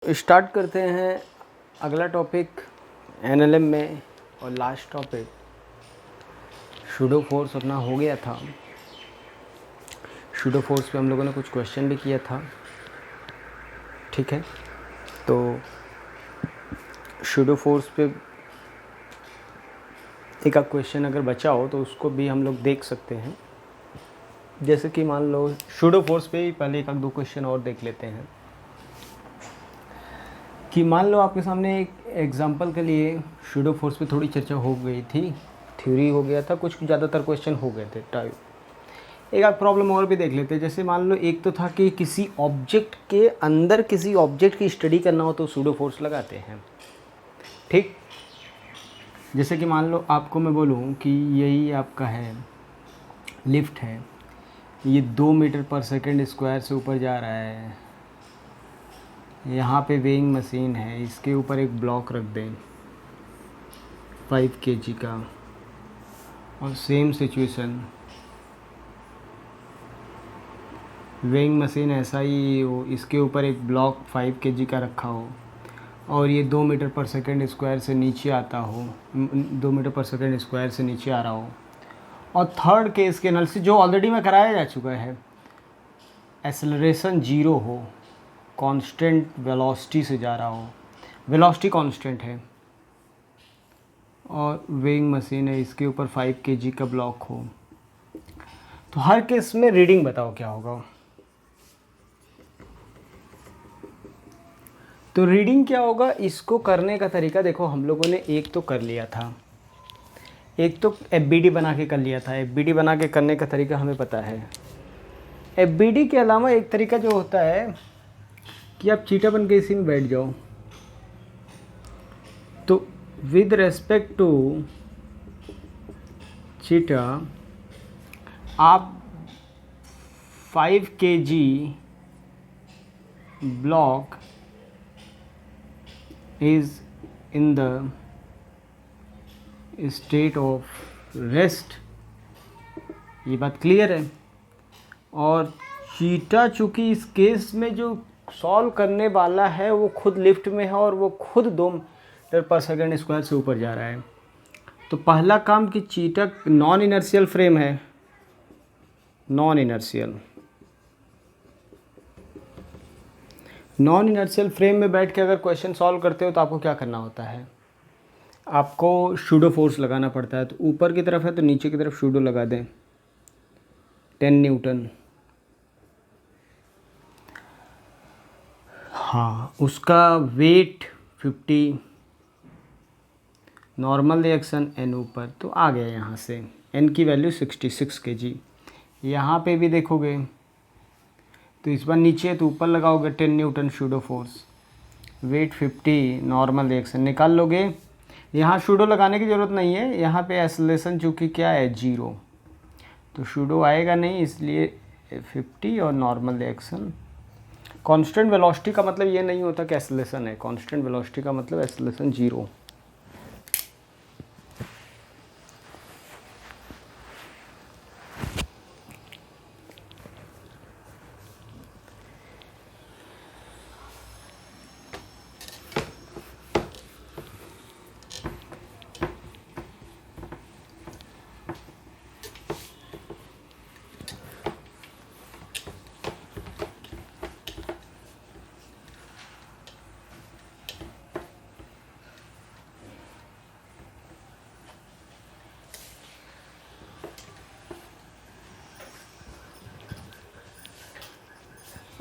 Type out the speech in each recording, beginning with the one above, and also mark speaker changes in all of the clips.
Speaker 1: Start करते हैं अगला टॉपिक एनएलएम में। और लास्ट टॉपिक शूडो फोर्स अपना हो गया था। शूडो फोर्स पे हम लोगों ने कुछ क्वेश्चन भी किया था, ठीक है। तो शूडो फोर्स पे एक आध क्वेश्चन अगर बचा हो तो उसको भी हम लोग देख सकते हैं। जैसे कि मान लो शूडो फोर्स पे ही पहले एक आध दो क्वेश्चन और देख लेते हैं कि मान लो आपके सामने एक एग्जांपल के लिए शूडो फोर्स पे थोड़ी चर्चा हो गई थी, थ्योरी हो गया था, कुछ ज़्यादातर क्वेश्चन हो गए थे टाइप। एक आध प्रॉब्लम और भी देख लेते हैं। जैसे मान लो एक तो था कि किसी ऑब्जेक्ट के अंदर किसी ऑब्जेक्ट की स्टडी करना हो तो शूडो फोर्स लगाते हैं, ठीक। जैसे कि मान लो आपको मैं बोलूँ कि यही आपका है लिफ्ट है, ये 2 मीटर पर सेकंड स्क्वायर से ऊपर जा रहा है। यहाँ पे वेइंग मशीन है, इसके ऊपर एक ब्लॉक रख दें 5 kg का, और सेम सिचुएशन वेइंग मशीन ऐसा ही हो, इसके ऊपर एक ब्लॉक 5 kg का रखा हो और ये 2 मीटर पर सेकंड स्क्वायर से नीचे आता हो, 2 मीटर पर सेकंड स्क्वायर से नीचे आ रहा हो। और थर्ड केस के एनालिसिस जो ऑलरेडी में कराया जा चुका है, एक्सेलरेशन 0 हो, कांस्टेंट वेलोसिटी से जा रहा हो, वेलोसिटी कांस्टेंट है और वेइंग मशीन है, इसके ऊपर 5 kg का ब्लॉक हो, तो हर केस में रीडिंग बताओ क्या होगा। तो रीडिंग क्या होगा, इसको करने का तरीका देखो, हम लोगों ने एक तो कर लिया था, एक तो एफबीडी बना के कर लिया था। एफबीडी बना के करने का तरीका हमें पता है। एफबीडी के अलावा एक तरीका जो होता है कि आप चीटा बन के इसी में बैठ जाओ, तो विद रेस्पेक्ट टू चीटा आप 5 kg block is in the state of rest, ये बात क्लियर है। और चीटा चूँकि इस केस में जो सॉल्व करने वाला है वो खुद लिफ्ट में है और वो खुद 2 मीटर पर सेकंड स्क्वायर से ऊपर जा रहा है, तो पहला काम कि चीटा नॉन इनर्शियल फ्रेम है, नॉन इनर्शियल फ्रेम में बैठ के अगर क्वेश्चन सॉल्व करते हो तो आपको क्या करना होता है, आपको शूडो फोर्स लगाना पड़ता है। तो ऊपर की तरफ है तो नीचे की तरफ शूडो लगा दें 10 न्यूटन। हाँ, उसका वेट 50, नॉर्मल रिएक्शन एन ऊपर, तो आ गया यहाँ से एन की वैल्यू 66 kg। यहाँ पे भी देखोगे तो इस बार नीचे तो ऊपर लगाओगे 10 newton pseudo force, weight 50, normal reaction निकाल लोगे। यहाँ शूडो लगाने की ज़रूरत नहीं है, यहाँ पे एक्सेलरेशन चूँकि क्या है 0, तो शूडो आएगा नहीं, इसलिए 50 और नॉर्मल रिएक्शन। कांस्टेंट वेलोसिटी का मतलब ये नहीं होता कि एक्सेलरेशन है, कांस्टेंट वेलोसिटी का मतलब एक्सेलरेशन 0।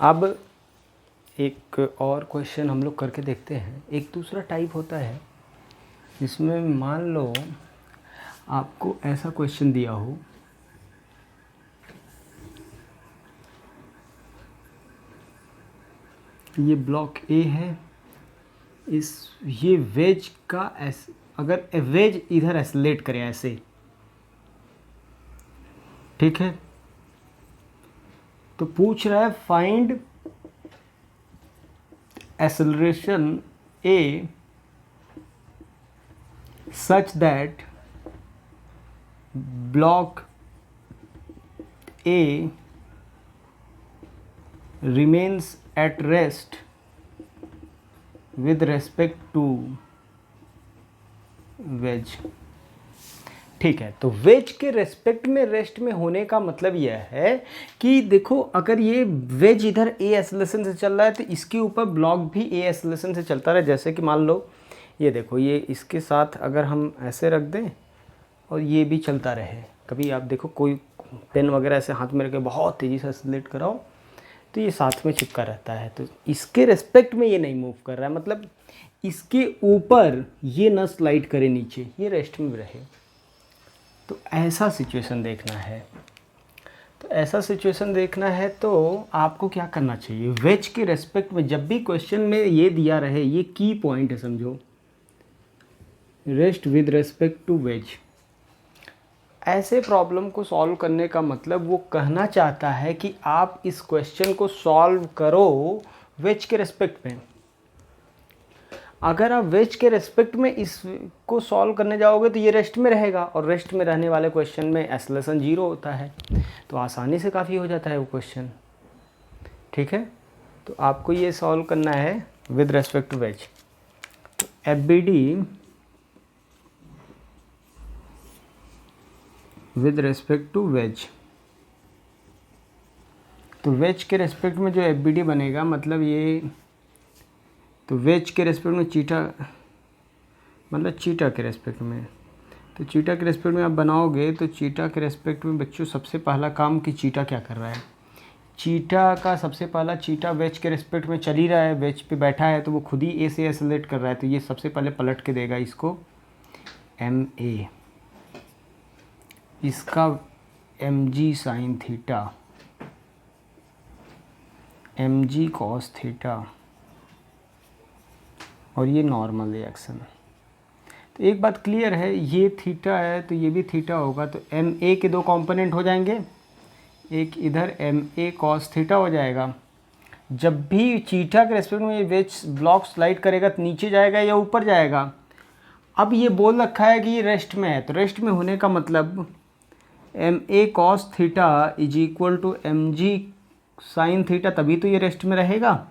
Speaker 1: अब एक और क्वेश्चन हम लोग करके देखते हैं। एक दूसरा टाइप होता है जिसमें मान लो आपको ऐसा क्वेश्चन दिया हो, ये ब्लॉक ए है, ये वेज का अगर वेज इधर एक्सेलरेट करे ऐसे, ठीक है, तो पूछ रहा है find acceleration a such that block A remains at rest with respect to wedge. ठीक है, तो वेज के रेस्पेक्ट में रेस्ट में होने का मतलब यह है कि देखो अगर ये वेज इधर ए एक्सेलरेशन से चल रहा है तो इसके ऊपर ब्लॉक भी ए एक्सेलरेशन से चलता रहे। जैसे कि मान लो ये देखो, ये इसके साथ अगर हम ऐसे रख दें और ये भी चलता रहे, कभी आप देखो कोई पेन वगैरह ऐसे हाथ में रख के बहुत तेज़ी से एक्सेलरेट कराओ तो ये साथ में चिपका रहता है, तो इसके रेस्पेक्ट में ये नहीं मूव कर रहा है, मतलब इसके ऊपर ये न स्लाइड करे नीचे, ये रेस्ट में रहे। तो ऐसा सिचुएशन देखना है, तो ऐसा सिचुएशन देखना है तो आपको क्या करना चाहिए, वेज के रेस्पेक्ट में जब भी क्वेश्चन में ये दिया रहे, ये की पॉइंट है समझो, rest with respect to wedge. ऐसे प्रॉब्लम को सॉल्व करने का मतलब वो कहना चाहता है कि आप इस क्वेश्चन को सॉल्व करो वेज के रेस्पेक्ट में। अगर आप वेज के रेस्पेक्ट में इसको सॉल्व करने जाओगे तो ये रेस्ट में रहेगा, और रेस्ट में रहने वाले क्वेश्चन में एक्सेलरेशन 0 होता है, तो आसानी से काफ़ी हो जाता है वो क्वेश्चन। ठीक है, तो आपको ये सॉल्व करना है with respect to wedge. F B D with respect to wedge, तो वेज के रेस्पेक्ट में जो एफ बी डी बनेगा, मतलब ये, तो वेज के रेस्पेक्ट में चीटा, मतलब चीटा के रेस्पेक्ट में, तो चीटा के रेस्पेक्ट में आप बनाओगे तो चीटा के रेस्पेक्ट में बच्चों सबसे पहला काम कि चीटा क्या कर रहा है, चीटा का सबसे पहला, चीटा वेज के रेस्पेक्ट में चल ही रहा है, वेज पे बैठा है तो वो खुद ही ए से एक्सेलरेट कर रहा है, तो ये सबसे पहले पलट के देगा इसको एम ए, इसका m g sine theta, m g cos theta, और ये नॉर्मल रिएक्शन। तो एक बात क्लियर है, ये थीटा है तो ये भी थीटा होगा, तो एम ए के दो कंपोनेंट हो जाएंगे, एक इधर एम ए कॉस थीटा हो जाएगा। जब भी चीटा के रेस्पेक्ट में ये वेज ब्लॉक स्लाइड करेगा तो नीचे जाएगा या ऊपर जाएगा। अब ये बोल रखा है कि ये रेस्ट में है, तो रेस्ट में होने का मतलब m a cos theta is equal to m g sine theta, तभी तो ये रेस्ट में रहेगा।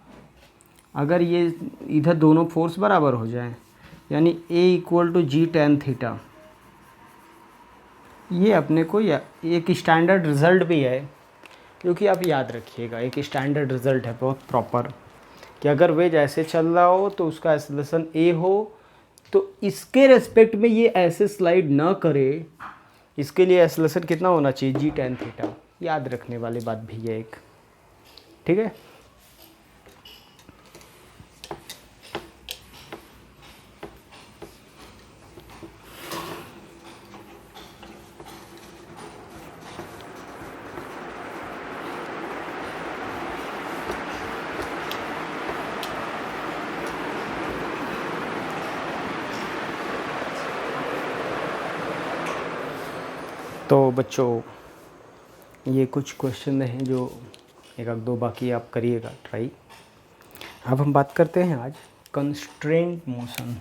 Speaker 1: अगर ये इधर दोनों फोर्स बराबर हो जाए, यानी A equal to G tan theta, ये अपने को एक स्टैंडर्ड रिज़ल्ट भी है, क्योंकि आप याद रखिएगा एक स्टैंडर्ड रिज़ल्ट है बहुत प्रॉपर, कि अगर वेज ऐसे चल रहा हो तो उसका एक्सेलरेशन ए हो, तो इसके रेस्पेक्ट में ये ऐसे स्लाइड ना करे, इसके लिए एक्सेलरेशन कितना होना चाहिए, जी टेन थीटा। याद रखने वाली बात भी है एक, ठीक है। तो बच्चों ये कुछ क्वेश्चन हैं जो एक आध दो बाकी आप करिएगा ट्राई। अब हम बात करते हैं आज constraint motion.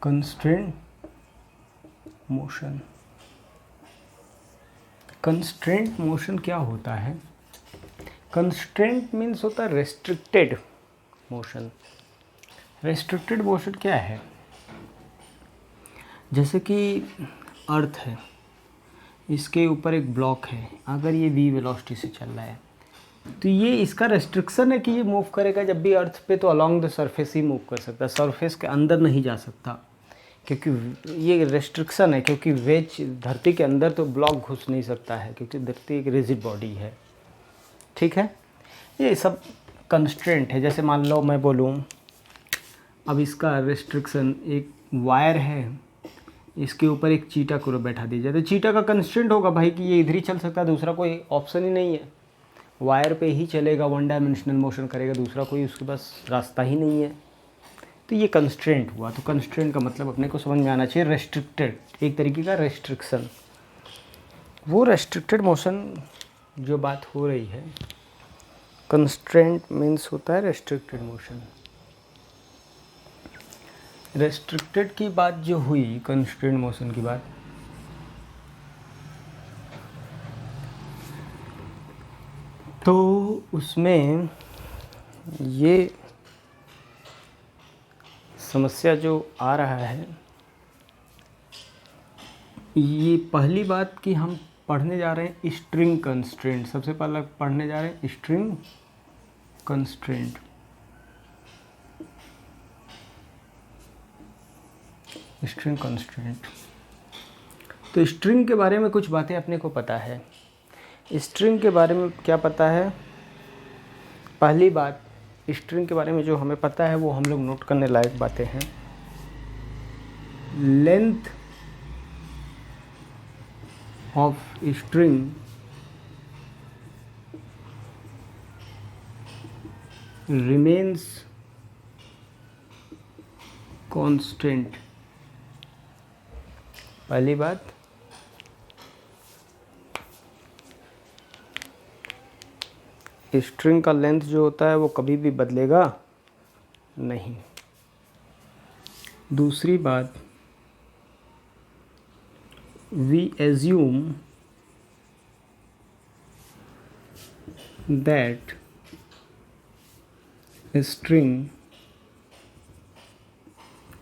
Speaker 1: Constraint motion, constraint motion क्या होता है? कंस्ट्रेंट मीन्स होता है रेस्ट्रिक्टेड मोशन। रेस्ट्रिक्टेड मोशन क्या है? जैसे कि अर्थ है, इसके ऊपर एक ब्लॉक है, अगर ये v वेलोसिटी से चल रहा है तो ये इसका रेस्ट्रिक्शन है कि ये मूव करेगा जब भी अर्थ पे तो along the surface he move कर सकता है, सरफेस के अंदर नहीं जा सकता, क्योंकि ये रेस्ट्रिक्शन है, क्योंकि वेज धरती के अंदर तो ब्लॉक घुस नहीं सकता है, क्योंकि धरती एक रिजिड बॉडी है। ठीक है, ये सब कंस्ट्रेंट है। जैसे मान लो मैं बोलूँ अब इसका रेस्ट्रिक्शन, एक वायर है, इसके ऊपर एक चीटा को बैठा दीजिए, तो चीटा का कंस्ट्रेंट होगा भाई कि ये इधर ही चल सकता है, दूसरा कोई ऑप्शन ही नहीं है, वायर पे ही चलेगा, वन डायमेंशनल मोशन करेगा, दूसरा कोई उसके पास रास्ता ही नहीं है। तो ये कंस्ट्रेंट हुआ। तो कंस्ट्रेंट का मतलब अपने को समझ में आना चाहिए रेस्ट्रिक्टेड, एक तरीके का रेस्ट्रिक्शन। वो रेस्ट्रिक्टेड मोशन जो बात हो रही है, कंस्ट्रेंट मीन्स होता है रेस्ट्रिक्टेड मोशन। रेस्ट्रिक्टेड की बात जो हुई, कंस्ट्रेंट मोशन की बात, तो उसमें ये समस्या जो आ रहा है, ये पहली बात कि हम पढ़ने जा रहे हैं स्ट्रिंग कंस्ट्रेंट। सबसे पहले पढ़ने जा रहे हैं स्ट्रिंग कंस्ट्रेंट। स्ट्रिंग कंस्ट्रेंट, तो स्ट्रिंग के बारे में कुछ बातें अपने को पता है। स्ट्रिंग के बारे में क्या पता है? पहली बात, स्ट्रिंग के बारे में जो हमें पता है वो हम लोग नोट करने लायक बातें हैं। Length of string remains constant. पहली बात, स्ट्रिंग का लेंथ जो होता है वो कभी भी बदलेगा नहीं। दूसरी बात, we assume that a string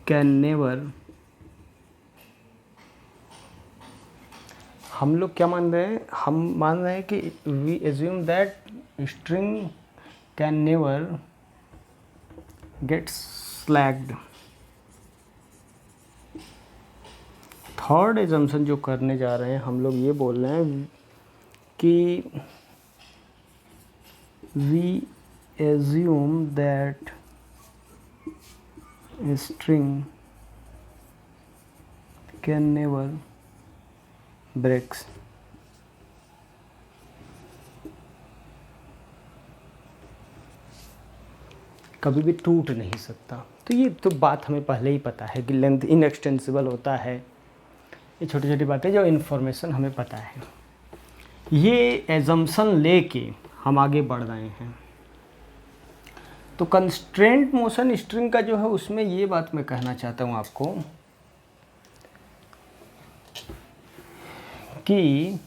Speaker 1: can never, हम लोग क्या मान रहे हैं? हम मान रहे हैं कि we assume that string can never get slacked। Third assumption जो करने जा रहे हैं, हम लोग ये बोल रहे हैं कि we assume that a string can never breaks। कभी भी टूट नहीं सकता। तो ये तो बात हमें पहले ही पता है कि लेंथ इनएक्सटेंसिबल होता है। ये छोटी छोटी बातें जो इन्फॉर्मेशन हमें पता है, ये एजम्पशन लेके हम आगे बढ़ रहे हैं। तो कंस्ट्रेंट मोशन स्ट्रिंग का जो है, उसमें ये बात मैं कहना चाहता हूँ आपको कि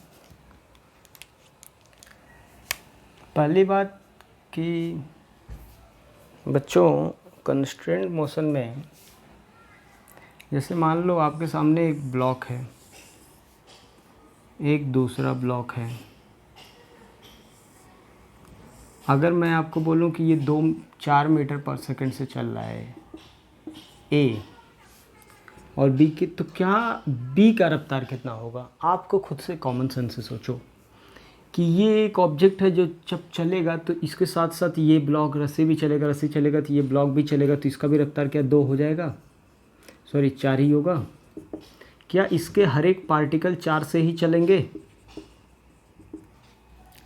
Speaker 1: पहली बात कि बच्चों, कंस्ट्रेंट मोशन में जैसे मान लो आपके सामने एक ब्लॉक है, एक दूसरा ब्लॉक है। अगर मैं आपको बोलूं कि ये 4 मीटर पर सेकंड से चल रहा है ए और बी की, तो क्या बी का रफ्तार कितना होगा? आपको खुद से कॉमन सेंस से सोचो कि ये एक ऑब्जेक्ट है जो जब चलेगा तो इसके साथ साथ ये ब्लॉक, रस्सी भी चलेगा, रस्सी चलेगा तो ये ब्लॉक भी चलेगा, तो इसका भी रफ्तार क्या 2 हो जाएगा? सॉरी 4 ही होगा। क्या इसके हर एक पार्टिकल 4 से ही चलेंगे?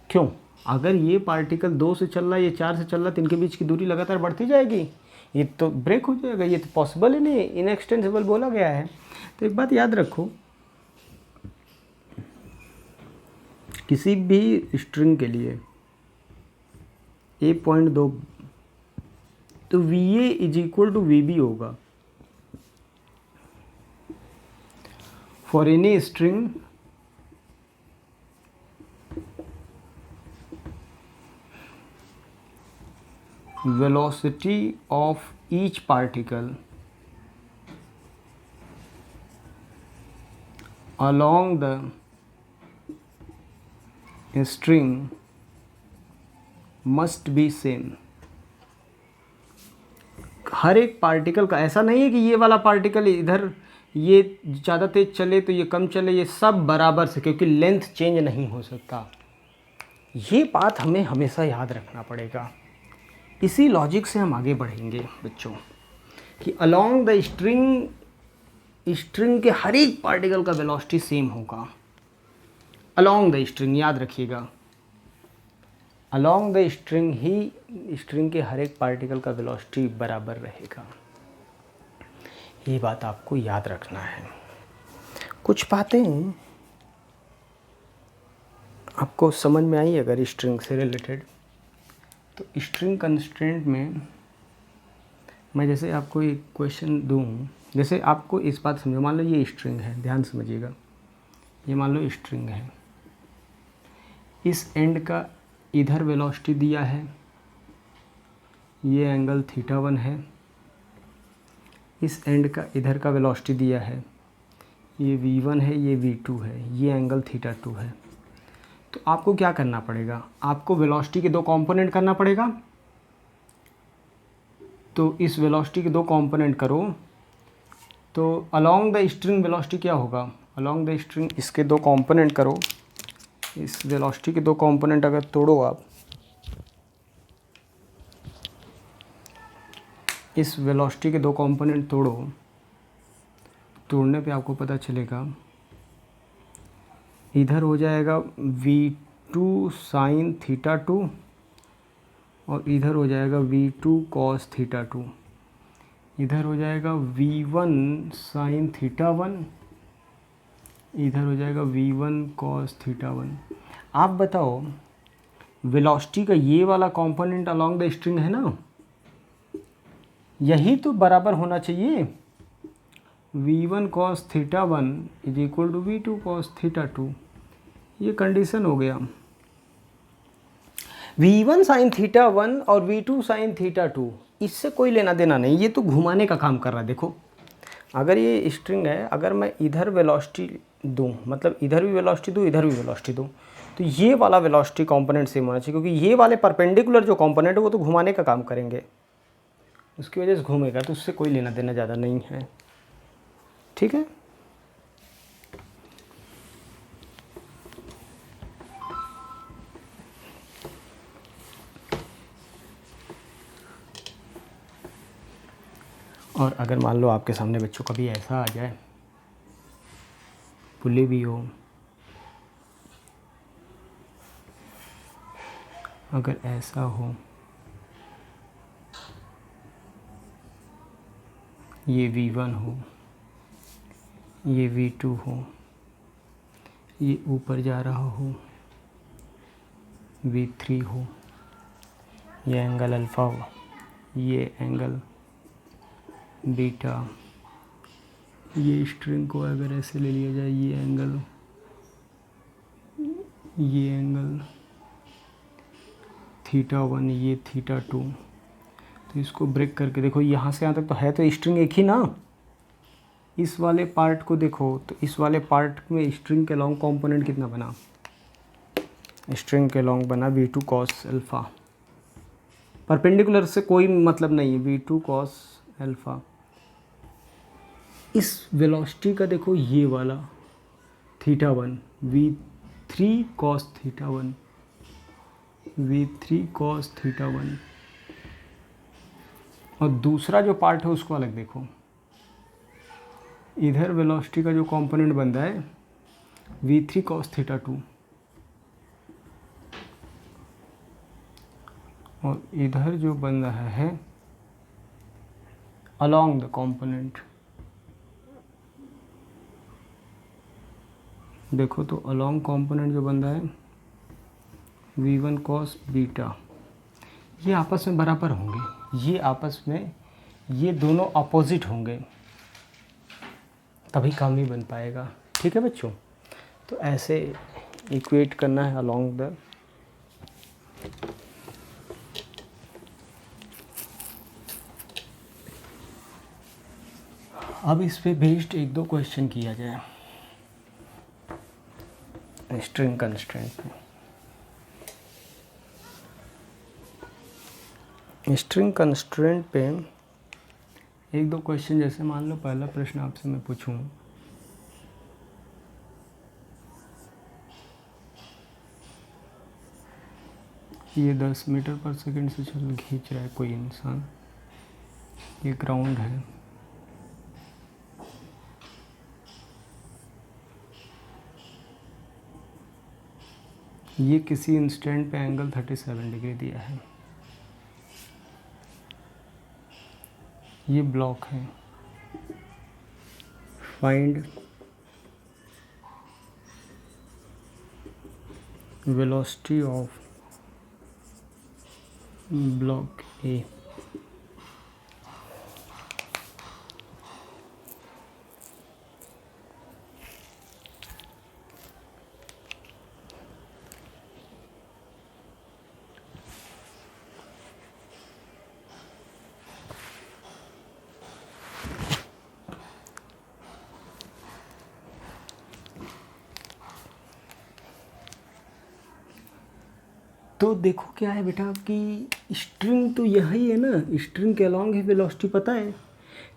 Speaker 1: क्यों? अगर ये पार्टिकल 2 से चल रहा है, ये 4 से चल रहा है, तो इनके बीच की दूरी लगातार बढ़ती जाएगी, ये तो ब्रेक हो जाएगा। ये तो पॉसिबल ही नहीं, इनएक्सटेंसिबल बोला गया है। तो एक बात याद रखो, किसी भी स्ट्रिंग के लिए A.2 तो VA is equal to VB होगा। For any string velocity of each particle along the string must be same। हर एक पार्टिकल का, ऐसा नहीं है कि ये वाला पार्टिकल इधर ये ज़्यादा तेज चले तो ये कम चले, ये सब बराबर से, क्योंकि लेंथ चेंज नहीं हो सकता। ये बात हमें हमेशा याद रखना पड़ेगा। इसी लॉजिक से हम आगे बढ़ेंगे बच्चों कि अलोंग द स्ट्रिंग के हर एक पार्टिकल का वेलोसिटी सेम होगा। अलोंग द स्ट्रिंग याद रखिएगा, along the string he string के हर एक पार्टिकल का वेलोसिटी बराबर रहेगा। ये बात आपको याद रखना है। कुछ बातें आपको समझ में आई अगर स्ट्रिंग से रिलेटेड, तो स्ट्रिंग कंस्ट्रेंट में मैं जैसे आपको एक क्वेश्चन दूँ, जैसे आपको इस बात समझो, मान लो ये स्ट्रिंग है, ध्यान समझिएगा, ये मान लो स्ट्रिंग है, इस एंड का इधर वेलोसिटी दिया है, ये एंगल θ1 है, इस एंड का इधर का वेलोसिटी दिया है, ये v1 है, ये v2 है, ये एंगल θ2 है। तो आपको क्या करना पड़ेगा, आपको वेलोसिटी के दो कंपोनेंट करना पड़ेगा। तो इस वेलोसिटी के दो कंपोनेंट करो तो अलोंग द स्ट्रिंग वेलोसिटी क्या होगा, अलोंग द स्ट्रिंग इसके दो कंपोनेंट करो, इस वेलोसिटी के दो कंपोनेंट अगर तोड़ो आप, इस वेलोसिटी के दो कंपोनेंट तोड़ने पे आपको पता चलेगा इधर हो जाएगा v2 sin θ2 और इधर हो जाएगा v2 cos θ2, इधर हो जाएगा v1 sin θ1, इधर हो जाएगा v1 cos θ1। आप बताओ वेलोसिटी का ये वाला कंपोनेंट अलोंग द स्ट्रिंग है ना, यही तो बराबर होना चाहिए, v1 cos θ1 is equal to v2 cos θ2। ये कंडीशन हो गया। v1 sin θ1 और v2 sin θ2 इससे कोई लेना देना नहीं, ये तो घुमाने का काम कर रहा है। देखो अगर ये स्ट्रिंग है, अगर मैं इधर वेलोसिटी दूँ, मतलब इधर भी वेलोसिटी दूँ, इधर भी वेलोसिटी दूँ, तो ये वाला वेलोसिटी कंपोनेंट सेम होना चाहिए, क्योंकि ये वाले परपेंडिकुलर जो कंपोनेंट है वो तो घुमाने का काम करेंगे, उसकी वजह से घूमेगा, तो उससे कोई लेना देना ज़्यादा नहीं है। ठीक है, और अगर मान लो आपके सामने बच्चों कभी ऐसा आ जाए, पुली भी हो, अगर ऐसा हो, ये v1 हो, ये v2 हो, ये ऊपर जा रहा हो, v3 हो, ये एंगल अल्फ़ा हो, ये एंगल बीटा, ये स्ट्रिंग को अगर ऐसे ले लिया जाए, ये एंगल θ1, ये θ2, तो इसको ब्रेक करके देखो यहाँ से यहाँ तक तो है, तो स्ट्रिंग एक ही ना। इस वाले पार्ट को देखो तो इस वाले पार्ट में स्ट्रिंग के लॉन्ग कंपोनेंट कितना बना, स्ट्रिंग के लॉन्ग बना v2 cos अल्फ़ा, परपेंडिकुलर से कोई मतलब नहीं है, v2 cos अल्फ़ा। इस वेलोसिटी का देखो ये वाला θ1, v3 cos θ1, v3 cos θ1, और दूसरा जो पार्ट है उसको अलग देखो, इधर वेलोसिटी का जो कंपोनेंट बन रहा है v3 cos θ2, और इधर जो बन रहा है अलोंग द कंपोनेंट, देखो तो अलोंग कंपोनेंट जो बन रहा है v1 cos बीटा, ये आपस में बराबर होंगे, ये आपस में ये दोनों अपोजिट होंगे, तभी काम ही बन पाएगा। ठीक है बच्चों, तो ऐसे इक्वेट करना है अलोंग द, अब इस पे बेस्ड एक दो क्वेश्चन किया जाए स्ट्रिंग कंस्ट्रेंट पे। स्ट्रिंग कंस्ट्रेंट पे एक दो क्वेश्चन, जैसे मान लो पहला प्रश्न आपसे मैं पूछूं, ये 10 मीटर पर सेकंड से चल खींच रहा है कोई इंसान, ये ग्राउंड है, ये किसी इंस्टेंट पे एंगल 37 डिग्री दिया है, ये ब्लॉक है, फाइंड वेलोसिटी ऑफ ब्लॉक ए। तो देखो क्या है बेटा कि स्ट्रिंग तो यही है ना, स्ट्रिंग के अलॉन्ग है वेलोसिटी पता है।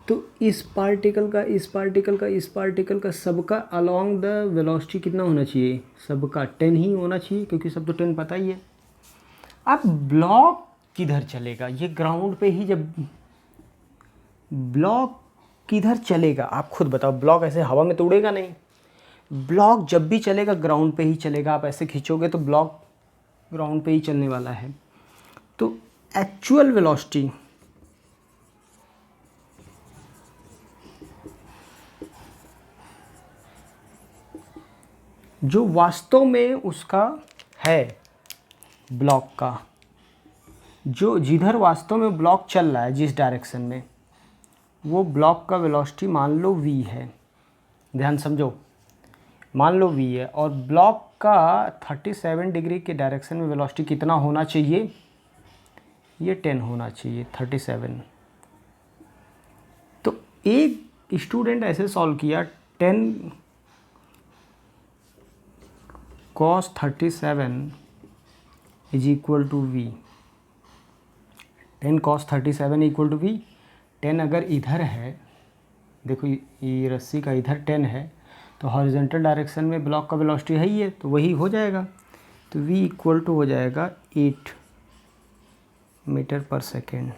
Speaker 1: तो इस पार्टिकल का, इस पार्टिकल का, इस पार्टिकल का, सबका अलॉन्ग द वेलोसिटी कितना होना चाहिए, सबका 10 ही होना चाहिए, क्योंकि सब तो 10 पता ही है। अब ब्लॉक किधर चलेगा, ये ग्राउंड पे ही, जब ब्लॉक किधर चलेगा आप खुद बताओ। ब्लॉक ऐसे हवा में तो उड़ेगा नहीं, ब्लॉक जब भी चलेगा ग्राउंड पे ही चलेगा। आप ऐसे खींचोगे तो ब्लॉक ग्राउंड पे ही चलने वाला है। तो एक्चुअल वेलोसिटी जो वास्तव में उसका है ब्लॉक का, जो जिधर वास्तव में ब्लॉक चल रहा है जिस डायरेक्शन में, वो ब्लॉक का वेलोसिटी मान लो v है। ध्यान समझो, मान लो v है और ब्लॉक का 37 डिग्री के डायरेक्शन में वेलोसिटी कितना होना चाहिए, ये 10 होना चाहिए, 37। तो एक स्टूडेंट ऐसे सॉल्व किया, 10 cos 37 is equal to v। 10 cos 37 equal to v। 10 अगर इधर है, देखो ये रस्सी का इधर 10 है, तो हॉरिजॉन्टल डायरेक्शन में ब्लॉक का वेलोसिटी है ही है, तो वही हो जाएगा। तो v इक्वल टू हो जाएगा 8 मीटर पर सेकेंड।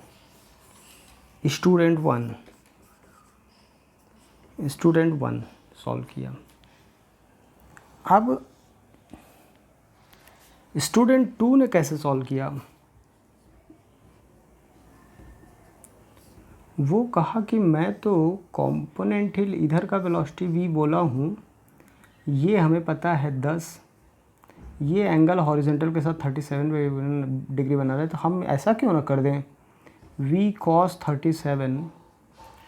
Speaker 1: स्टूडेंट वन सॉल्व किया। अब स्टूडेंट 2 ने कैसे सॉल्व किया, वो कहा कि मैं तो कंपोनेंट ही इधर का वेलोसिटी v बोला हूँ, ये हमें पता है 10, ये एंगल हॉरिजॉन्टल के साथ 37 डिग्री बना रहा है, तो हम ऐसा क्यों ना कर दें, v cos 37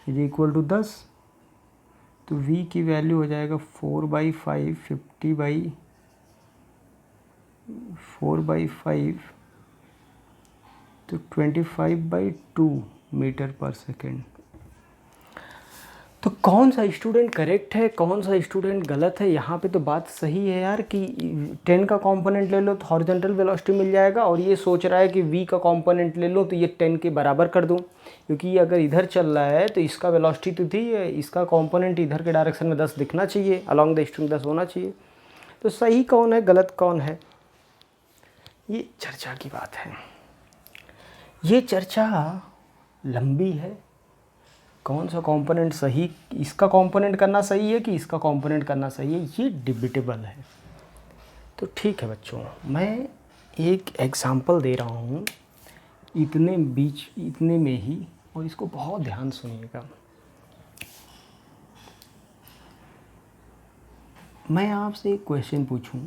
Speaker 1: is equal to 10। तो v की वैल्यू हो जाएगा 4/5, 50/4/5, तो 25/2 मीटर पर सेकेंड। तो कौन सा स्टूडेंट करेक्ट है, कौन सा स्टूडेंट गलत है? यहाँ पे तो बात सही है यार कि 10 का कंपोनेंट ले लो तो हॉरिजॉन्टल वेलोसिटी मिल जाएगा, और ये सोच रहा है कि v का कंपोनेंट ले लो तो ये 10 के बराबर कर दूँ, क्योंकि ये अगर इधर चल रहा है तो इसका वेलोसिटी तो थी, इसका कंपोनेंट इधर के डायरेक्शन में 10 दिखना चाहिए, अलॉन्ग द स्ट्रिंग 10 होना चाहिए। तो सही कौन है, गलत कौन है, ये चर्चा की बात है। ये चर्चा लंबी है, कौन सा कंपोनेंट सही, इसका कंपोनेंट करना सही है कि इसका कंपोनेंट करना सही है, ये डिबेटेबल है। तो ठीक है बच्चों, मैं एक एग्जांपल दे रहा हूँ इतने में ही, और इसको बहुत ध्यान सुनिएगा। मैं आपसे एक क्वेश्चन पूछूं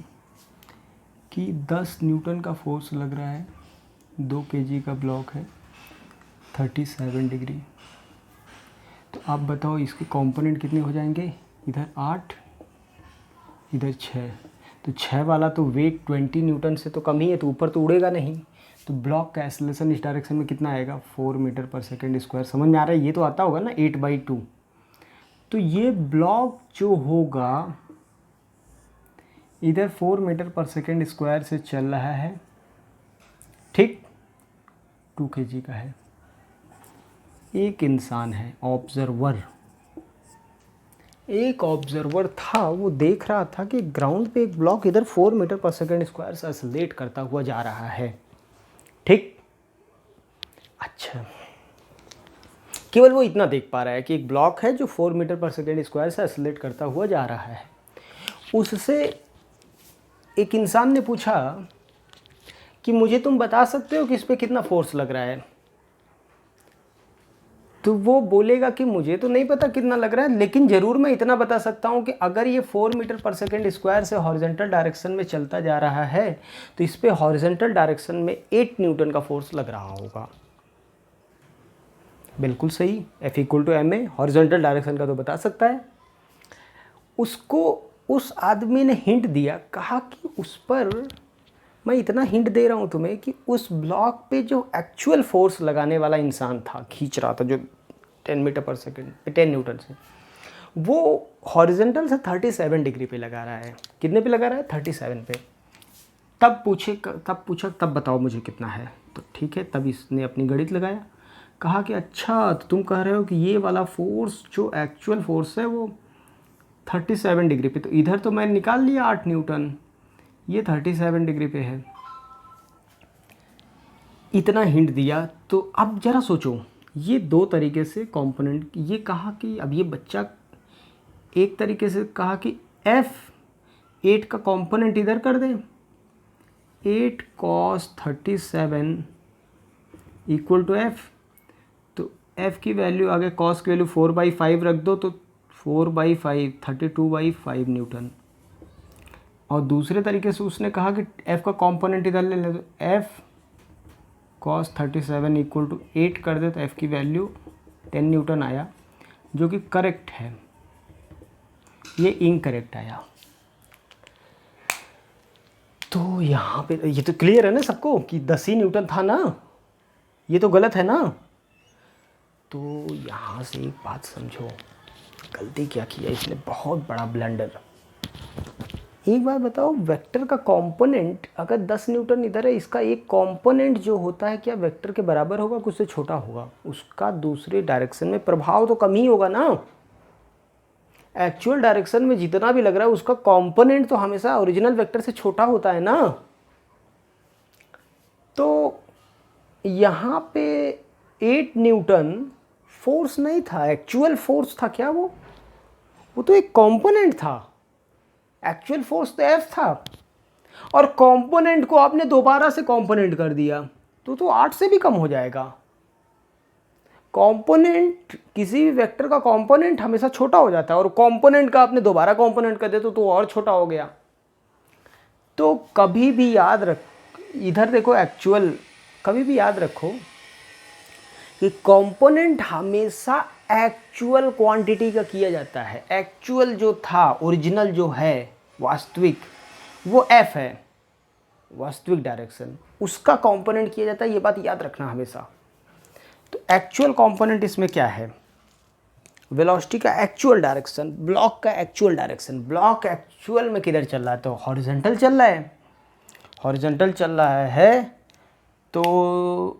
Speaker 1: कि 10 न्यूटन का फोर्स लग रहा है, 2 kg का ब्लॉक है, 37 डिग्री, तो आप बताओ इसके कंपोनेंट कितने हो जाएंगे, इधर 8, इधर 6, तो 6 वाला तो वेट 20 न्यूटन से तो कम ही है, तो ऊपर तो उड़ेगा नहीं, तो ब्लॉक का एक्सेलरेशन इस डायरेक्शन में कितना आएगा, 4 मीटर पर सेकेंड स्क्वायर। समझ में आ रहा है, ये तो आता होगा ना 8/2। तो ये ब्लॉक जो होगा इधर 4 मीटर पर सेकेंड स्क्वायर से चल रहा है, ठीक, 2 kg का है। एक इंसान है, एक ऑब्जर्वर था, वो देख रहा था कि ग्राउंड पे एक ब्लॉक इधर 4 मीटर पर सेकेंड स्क्वायर से एक्सेलरेट करता हुआ जा रहा है, ठीक। अच्छा, केवल वो इतना देख पा रहा है कि एक ब्लॉक है जो 4 मीटर पर सेकेंड स्क्वायर से एक्सेलरेट करता हुआ जा रहा है। उससे एक इंसान ने पूछा कि मुझे तुम बता सकते हो कि इस पे कितना फोर्स लग रहा है? तो वो बोलेगा कि मुझे तो नहीं पता कितना लग रहा है, लेकिन ज़रूर मैं इतना बता सकता हूँ कि अगर ये 4 मीटर पर सेकेंड स्क्वायर से हॉरिजॉन्टल डायरेक्शन में चलता जा रहा है तो इस पे हॉरिजॉन्टल डायरेक्शन में 8 न्यूटन का फोर्स लग रहा होगा। बिल्कुल सही, F = ma, हॉरिजॉन्टल डायरेक्शन का तो बता सकता है। उसको उस आदमी ने हिंट दिया, कहा कि उस पर मैं इतना हिंट दे रहा हूँ तुम्हें कि उस ब्लॉक पे जो एक्चुअल फोर्स लगाने वाला इंसान था, खींच रहा था, जो 10 मीटर पर सेकेंड 10 न्यूटन से, वो हॉरिजॉन्टल से 37 डिग्री पे लगा रहा है। कितने पे लगा रहा है? 37 पे। तब पूछा तब बताओ मुझे कितना है। तो ठीक है, तब इसने अपनी गणित लगाया, कहा कि अच्छा तो तुम कह रहे हो कि ये वाला फोर्स जो एक्चुअल फोर्स है वो 37 डिग्री पे, तो इधर तो मैंने निकाल लिया 8 न्यूटन, ये 37 डिग्री पे है, इतना हिंट दिया। तो अब ज़रा सोचो, ये दो तरीके से कंपोनेंट, ये कहा कि अब ये बच्चा एक तरीके से कहा कि F8 का कंपोनेंट इधर कर दे, 8 cos 37 इक्वल टू F, तो F की वैल्यू आगे cos की वैल्यू 4/5 रख दो, तो 4/5 32/5 न्यूटन। और दूसरे तरीके से उसने कहा कि F का कंपोनेंट इधर ले ले, तो F cos 37 इक्वल टू 8 कर दे, तो F की वैल्यू 10 न्यूटन आया, जो कि करेक्ट है। ये इनकरेक्ट आया। तो यहाँ पे ये तो क्लियर है ना सबको कि 10 ही न्यूटन था ना, ये तो गलत है ना। तो यहाँ से एक बात समझो, गलती क्या किया इसने, बहुत बड़ा ब्लंडर। एक बात बताओ, वेक्टर का कंपोनेंट अगर 10 न्यूटन इधर है, इसका एक कंपोनेंट जो होता है क्या वेक्टर के बराबर होगा कि उससे छोटा होगा? उसका दूसरे डायरेक्शन में प्रभाव तो कम ही होगा ना। एक्चुअल डायरेक्शन में जितना भी लग रहा है उसका कंपोनेंट तो हमेशा ओरिजिनल वेक्टर से छोटा होता है ना। तो यहाँ पे 8 न्यूटन फोर्स नहीं था, एक्चुअल फोर्स था क्या वो तो एक कंपोनेंट था। एक्चुअल फोर्स तो F था, और कंपोनेंट को आपने दोबारा से कंपोनेंट कर दिया, तो 8 से भी कम हो जाएगा। कंपोनेंट, किसी भी वेक्टर का कंपोनेंट हमेशा छोटा हो जाता है, और कंपोनेंट का आपने दोबारा कंपोनेंट कर दिया तो और छोटा हो गया। तो कभी भी याद रख, इधर देखो एक्चुअल, कभी भी याद रखो कि कंपोनेंट हमेशा एक्चुअल क्वांटिटी का किया जाता है। एक्चुअल जो था, ओरिजिनल जो है, वास्तविक, वो F है, वास्तविक डायरेक्शन, उसका कंपोनेंट किया जाता है। ये बात याद रखना हमेशा। तो एक्चुअल कंपोनेंट इसमें क्या है? वेलोसिटी का एक्चुअल डायरेक्शन, ब्लॉक का एक्चुअल डायरेक्शन। ब्लॉक एक्चुअल में किधर चल रहा है? तो हॉरिजॉन्टल चल रहा है। हॉरिजॉन्टल चल रहा है तो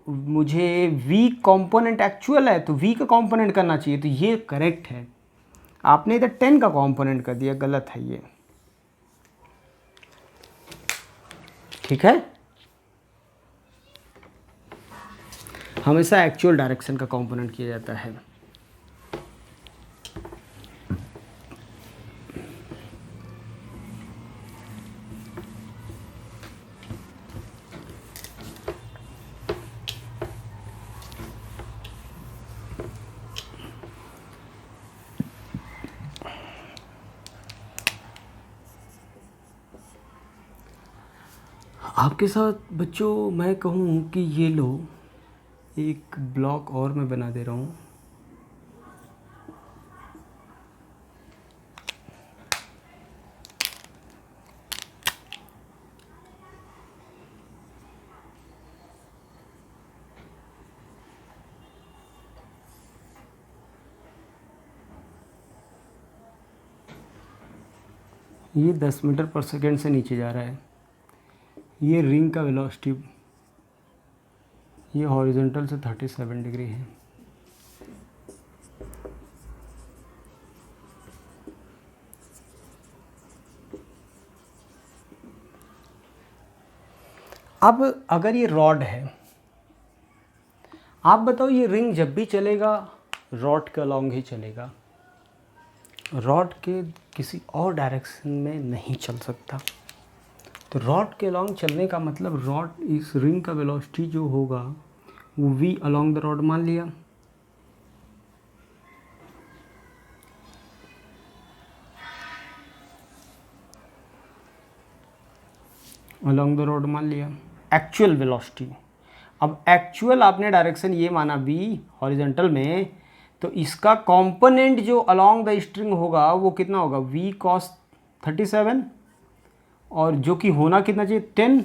Speaker 1: मुझे V कंपोनेंट एक्चुअल है, तो V का कंपोनेंट करना चाहिए, तो ये करेक्ट है। आपने इधर 10 का कंपोनेंट कर दिया, गलत है ये। ठीक है, हमेशा एक्चुअल डायरेक्शन का कंपोनेंट किया जाता है। आपके साथ बच्चों मैं कहूँ कि ये लो, एक ब्लॉक और मैं बना दे रहा हूँ। ये 10 मीटर पर सेकेंड से नीचे जा रहा है। ये रिंग का वेलोसिटी, ये हॉरिजॉन्टल से 37 डिग्री है। अब अगर ये रॉड है, आप बताओ ये रिंग जब भी चलेगा रॉड के अलॉन्ग ही चलेगा, रॉड के किसी और डायरेक्शन में नहीं चल सकता। तो रॉड के अलॉन्ग चलने का मतलब रॉड, इस रिंग का वेलोसिटी जो होगा वो V अलॉन्ग द रॉड मान लिया। अलॉन्ग द रॉड मान लिया एक्चुअल वेलोसिटी। अब एक्चुअल आपने डायरेक्शन ये माना V हॉरिजॉन्टल में, तो इसका कंपोनेंट जो अलॉन्ग द स्ट्रिंग होगा वो कितना होगा? V cos 37, और जो कि होना कितना चाहिए? 10।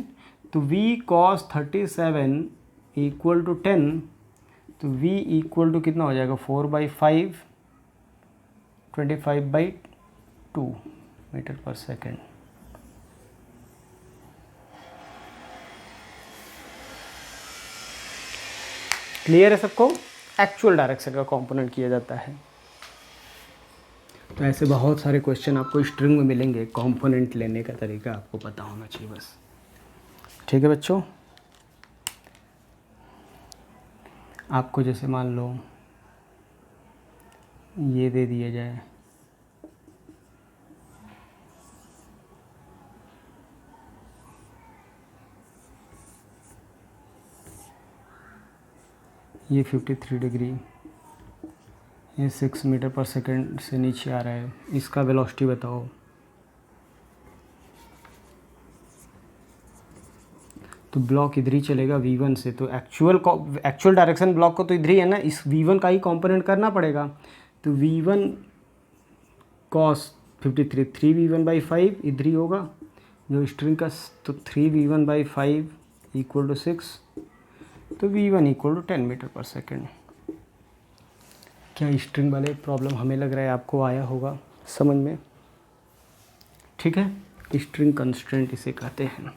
Speaker 1: तो V cos 37 इक्वल टू 10, तो V इक्वल टू कितना हो जाएगा? 4/5 25/2 मीटर पर सेकेंड। क्लियर है सबको? एक्चुअल डायरेक्शन का कंपोनेंट किया जाता है। तो ऐसे बहुत सारे क्वेश्चन आपको स्ट्रिंग में मिलेंगे, कंपोनेंट लेने का तरीका आपको पता होना चाहिए बस। ठीक है बच्चों, आपको जैसे मान लो ये दे दिया जाए, ये 53 डिग्री, ये 6 मीटर पर सेकंड से नीचे आ रहा है, इसका वेलोसिटी बताओ। तो ब्लॉक इधर ही चलेगा V1 से, तो एक्चुअल डायरेक्शन ब्लॉक को तो इधर ही है ना, इस V1 का ही कंपोनेंट करना पड़ेगा। तो V1 cos 53 3V1/5 इधर ही होगा जो स्ट्रिंग का, तो 3V1/5 = 6, तो V1 = 10 मीटर पर सेकेंड। क्या स्ट्रिंग वाले प्रॉब्लम हमें लग रहा है आपको आया होगा समझ में? ठीक है, स्ट्रिंग कंस्ट्रेंट इसे कहते हैं।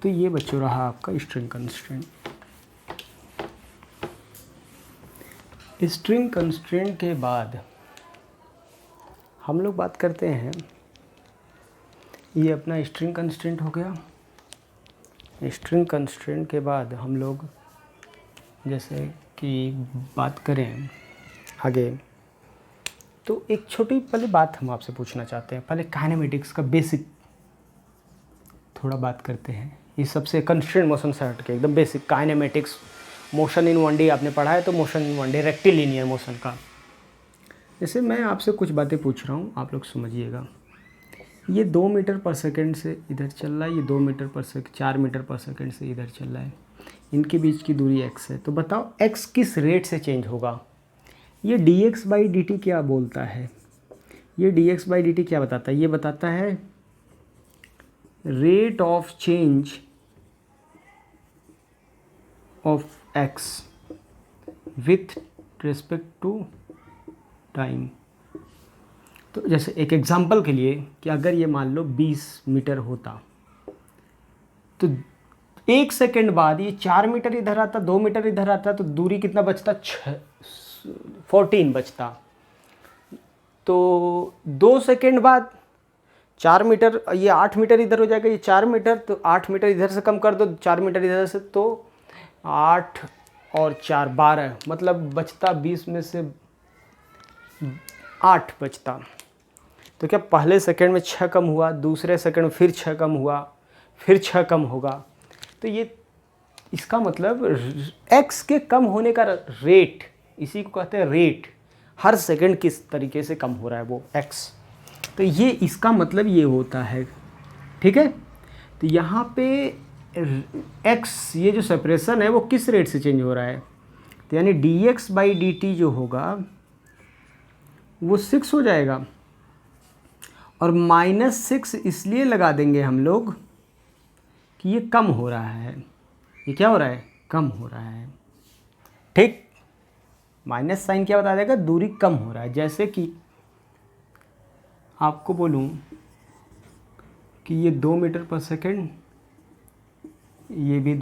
Speaker 1: तो ये बच्चों रहा आपका स्ट्रिंग कंस्ट्रेंट। स्ट्रिंग कंस्ट्रेंट के बाद हम लोग बात करते हैं, ये अपना स्ट्रिंग कंस्ट्रेंट हो गया। स्ट्रिंग कंस्ट्रेंट के बाद हम लोग जैसे कि बात करें आगे, तो एक छोटी पहले बात हम आपसे पूछना चाहते हैं। पहले काइनेमेटिक्स का बेसिक थोड़ा बात करते हैं, ये सबसे कंस्ट्रेंट मोशन से हट के एकदम basic kinematics. Motion in 1D आपने पढ़ा है, तो motion in 1D rectilinear motion का। जैसे मैं आपसे कुछ बातें पूछ रहा हूँ, आप लोग समझिएगा। ये 2 मीटर पर सेकंड से इधर चल रहा है, ये 4 मीटर पर सेकंड से इधर चल रहा है, इनके बीच की दूरी x है। तो बताओ x किस रेट से चेंज होगा? ये dx/dt क्या बोलता है? ये dx/dt क्या बताता है? ये बताता है rate of change of x with respect to time. तो जैसे एक एग्जांपल के लिए कि अगर ये मान लो 20 मीटर होता, तो 1 सेकेंड बाद ये 4 मीटर इधर आता, 2 मीटर इधर आता, तो दूरी कितना बचता? 14 बचता। तो 2 सेकेंड बाद 4 मीटर, ये 8 मीटर इधर हो जाएगा, ये 4 मीटर, तो 8 मीटर इधर से कम कर दो, 4 मीटर इधर से, तो 8 और 4 12, मतलब बचता 20 में से 8 बचता। तो क्या पहले सेकंड में 6 कम हुआ, दूसरे सेकंड में फिर 6 कम हुआ, फिर 6 कम होगा। तो ये इसका मतलब x के कम होने का रेट, इसी को कहते हैं रेट। हर सेकंड किस तरीके से कम हो रहा है वो x। तो ये इसका मतलब ये होता है। ठीक है, तो यहाँ पे x, ये जो सेपरेशन है वो किस रेट से चेंज हो रहा है? तो यानी dx/dt जो होगा वो 6 हो जाएगा, और -6 इसलिए लगा देंगे हम लोग कि ये कम हो रहा है। ये क्या हो रहा है? कम हो रहा है। ठीक, माइनस साइन क्या बता देगा? दूरी कम हो रहा है। जैसे कि आपको बोलूं कि ये 2 मीटर पर सेकंड, ये भी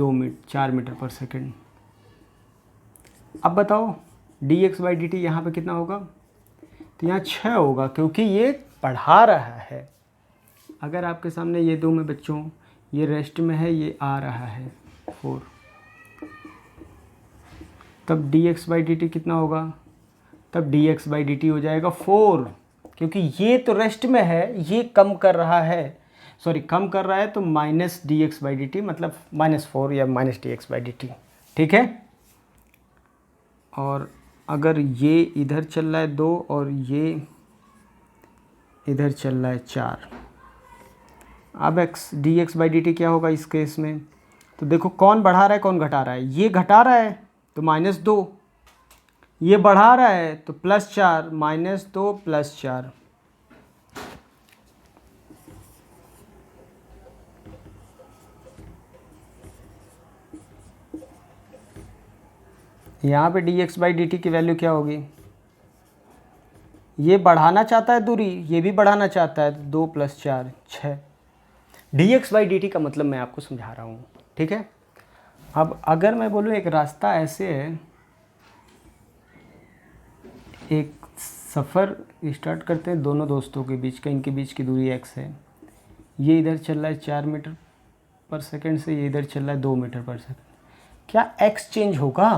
Speaker 1: 4 मीटर पर सेकंड। अब बताओ dx/dt यहाँ पे कितना होगा? तो यहाँ 6 होगा, क्योंकि ये बढ़ा रहा है। अगर आपके सामने ये 2 में बच्चों ये रेस्ट में है, ये आ रहा है 4, तब dx/dt कितना होगा? तब dx/dt हो जाएगा 4, क्योंकि ये तो रेस्ट में है, ये कम कर रहा है, कम कर रहा है, तो -dx/dt मतलब -4 या -dx/dt। ठीक है, और अगर ये इधर चल रहा है 2 और ये इधर चल रहा है 4, अब dx/dt क्या होगा इस केस में? तो देखो कौन बढ़ा रहा है कौन घटा रहा है? ये घटा रहा है तो -2, ये बढ़ा रहा है तो +4, -2 +4। यहाँ पे dx/dt की वैल्यू क्या होगी? ये बढ़ाना चाहता है दूरी, ये भी बढ़ाना चाहता है, 2 + 4 6। dx/dt का मतलब मैं आपको समझा रहा हूँ। ठीक है, अब अगर मैं बोलूँ एक रास्ता ऐसे है, एक सफ़र स्टार्ट करते हैं दोनों दोस्तों के बीच का, इनके बीच की दूरी x है, ये इधर चल रहा है 4 मीटर पर सेकंड से, ये इधर चल रहा है 2 मीटर पर सेकंड, क्या x चेंज होगा?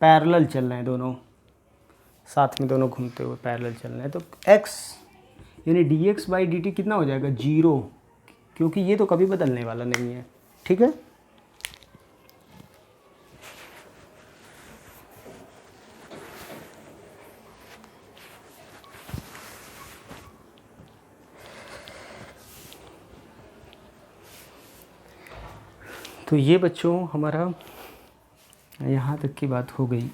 Speaker 1: पैरेलल चल रहे हैं दोनों, साथ में दोनों घूमते हुए पैरेलल चल रहे हैं, तो x यानी dx/dt कितना हो जाएगा? 0, क्योंकि ये तो कभी बदलने वाला नहीं है। ठीक है, तो ये बच्चों हमारा यहाँ तक की बात हो गई।